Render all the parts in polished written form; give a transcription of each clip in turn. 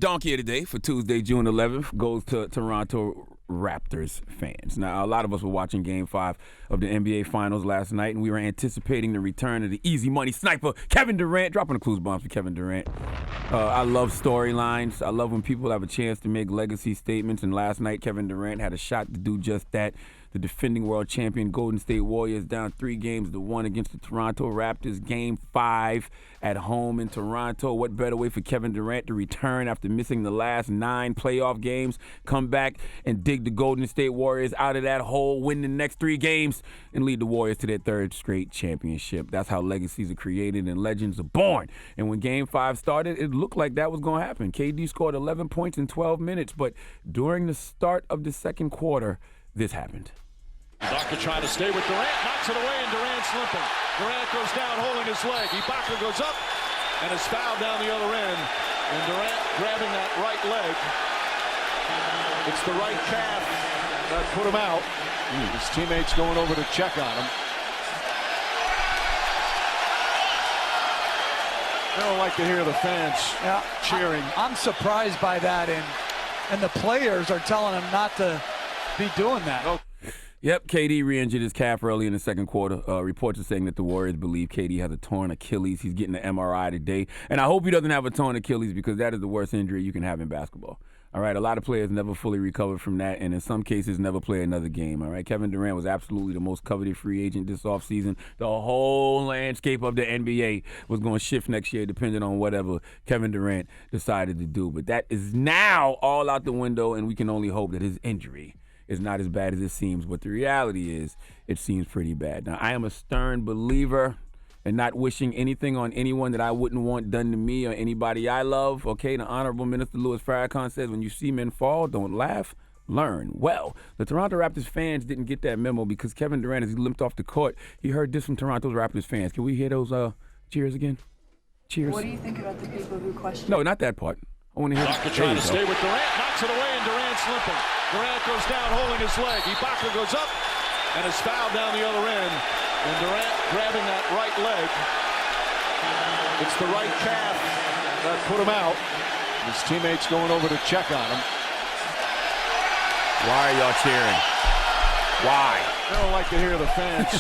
Donkey of the Day for Tuesday, June 11th goes to Toronto Raptors fans. Now, a lot of us were watching Game 5 of the NBA Finals last night, and we were anticipating the return of the easy money sniper, Kevin Durant, dropping the clues bombs for Kevin Durant. I love storylines. I love when people have a chance to make legacy statements, and last night Kevin Durant had a shot to do just that. The defending world champion Golden State Warriors down 3-1 against the Toronto Raptors. Game 5 at home in Toronto. What better way for Kevin Durant to return after missing the last 9 playoff games, come back and dig the Golden State Warriors out of that hole, win the next 3 games, and lead the Warriors to their 3rd straight championship. That's how legacies are created and legends are born. And when Game 5 started, it looked like that was going to happen. KD scored 11 points in 12 minutes, but during the start of the second quarter, this happened. Ibaka trying to stay with Durant, knocks it away, and Durant's limping. Durant goes down, holding his leg. Ibaka goes up, and is fouled down the other end. And Durant grabbing that right leg. It's the right calf that put him out. His teammates going over to check on him. I don't like to hear the fans cheering. I'm surprised by that, and the players are telling him not to be doing that. Oh. Yep, KD re-injured his calf early in the second quarter. Reports are saying that the Warriors believe KD has a torn Achilles. He's getting an MRI today. And I hope he doesn't have a torn Achilles because that is the worst injury you can have in basketball. All right, a lot of players never fully recover from that, and in some cases never play another game. All right, Kevin Durant was absolutely the most coveted free agent this offseason. The whole landscape of the NBA was going to shift next year depending on whatever Kevin Durant decided to do. But that is now all out the window, and we can only hope that his injury is not as bad as it seems, but the reality is it seems pretty bad. Now, I am a stern believer in not wishing anything on anyone that I wouldn't want done to me or anybody I love. Okay, the Honorable Minister Louis Farrakhan says, when you see men fall, don't laugh, learn. Well, the Toronto Raptors fans didn't get that memo because Kevin Durant, as he limped off the court, he heard this from Toronto's Raptors fans. Can we hear those cheers again? Cheers. What do you think about the people who question? No, not that part. I want to hear Ibaka trying to stay with Durant, knocks it away, and Durant's limping. Durant goes down, holding his leg. Ibaka goes up, and is fouled down the other end. And Durant grabbing that right leg. It's the right calf that put him out. His teammates going over to check on him. Why are y'all cheering? Why? I don't like to hear the fans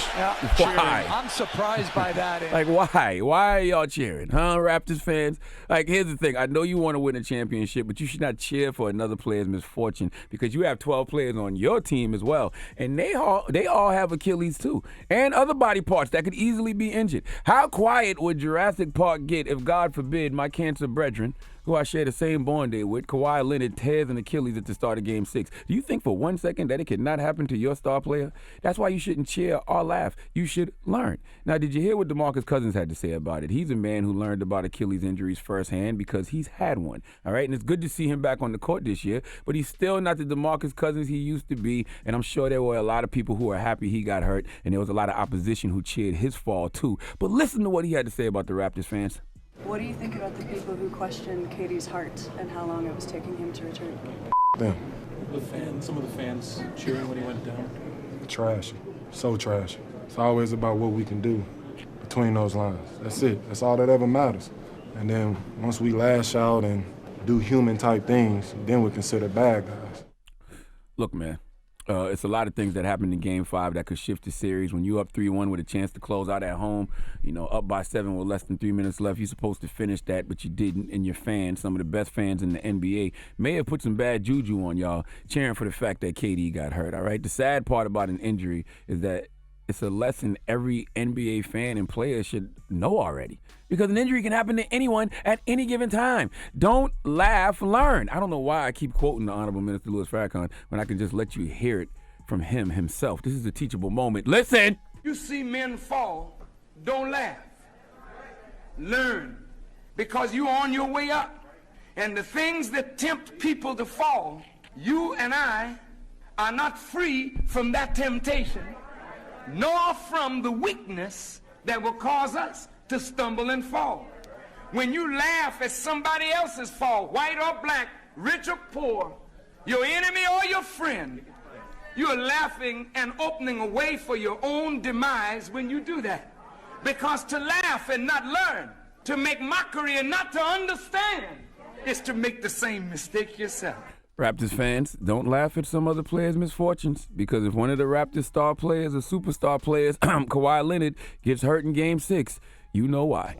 cheering. Why? I'm surprised by that. Like, why? Why are y'all cheering? Huh, Raptors fans? Like, here's the thing. I know you want to win a championship, but you should not cheer for another player's misfortune because you have 12 players on your team as well. And they all have Achilles, too, and other body parts that could easily be injured. How quiet would Jurassic Park get if, God forbid, my cancer brethren, who I share the same born day with, Kawhi Leonard, tears an Achilles at the start of Game 6. Do you think for 1 second that it could not happen to your star player? That's why you shouldn't cheer or laugh. You should learn. Now, did you hear what DeMarcus Cousins had to say about it? He's a man who learned about Achilles injuries firsthand because he's had one. All right, and it's good to see him back on the court this year, but he's still not the DeMarcus Cousins he used to be, and I'm sure there were a lot of people who are happy he got hurt, and there was a lot of opposition who cheered his fall too. But listen to what he had to say about the Raptors fans. What do you think about the people who question KD's heart and how long it was taking him to return? Them. Some of the fans cheering when he went down. Trashy. So trashy. It's always about what we can do between those lines. That's it. That's all that ever matters. And then once we lash out and do human-type things, then we consider bad guys. Look, man. It's a lot of things that happened in Game 5 that could shift the series. When you up 3-1 with a chance to close out at home, up by 7 with less than 3 minutes left, you're supposed to finish that, but you didn't. And your fans, some of the best fans in the NBA, may have put some bad juju on y'all, cheering for the fact that KD got hurt, all right? The sad part about an injury is that it's a lesson every NBA fan and player should know already. Because an injury can happen to anyone at any given time. Don't laugh, learn. I don't know why I keep quoting the Honorable Minister Louis Farrakhan when I can just let you hear it from him himself. This is a teachable moment. Listen. You see men fall, don't laugh. Learn. Because you're on your way up. And the things that tempt people to fall, you and I are not free from that temptation, nor from the weakness that will cause us to stumble and fall. When you laugh at somebody else's fall, white or black, rich or poor, your enemy or your friend, you're laughing and opening a way for your own demise when you do that. Because to laugh and not learn, to make mockery and not to understand, is to make the same mistake yourself. Raptors fans, don't laugh at some other players' misfortunes, because if one of the Raptors star players or superstar players, Kawhi Leonard, gets hurt in Game 6, you know why.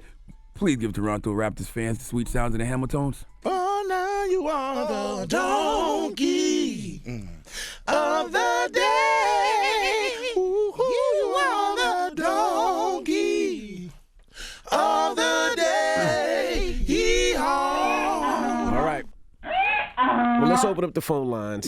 Please give Toronto Raptors fans the sweet sounds of the Hamiltones. Oh, now you are the donkey of the day. You are the donkey of the day. Yeehaw. All right. Well, let's open up the phone lines.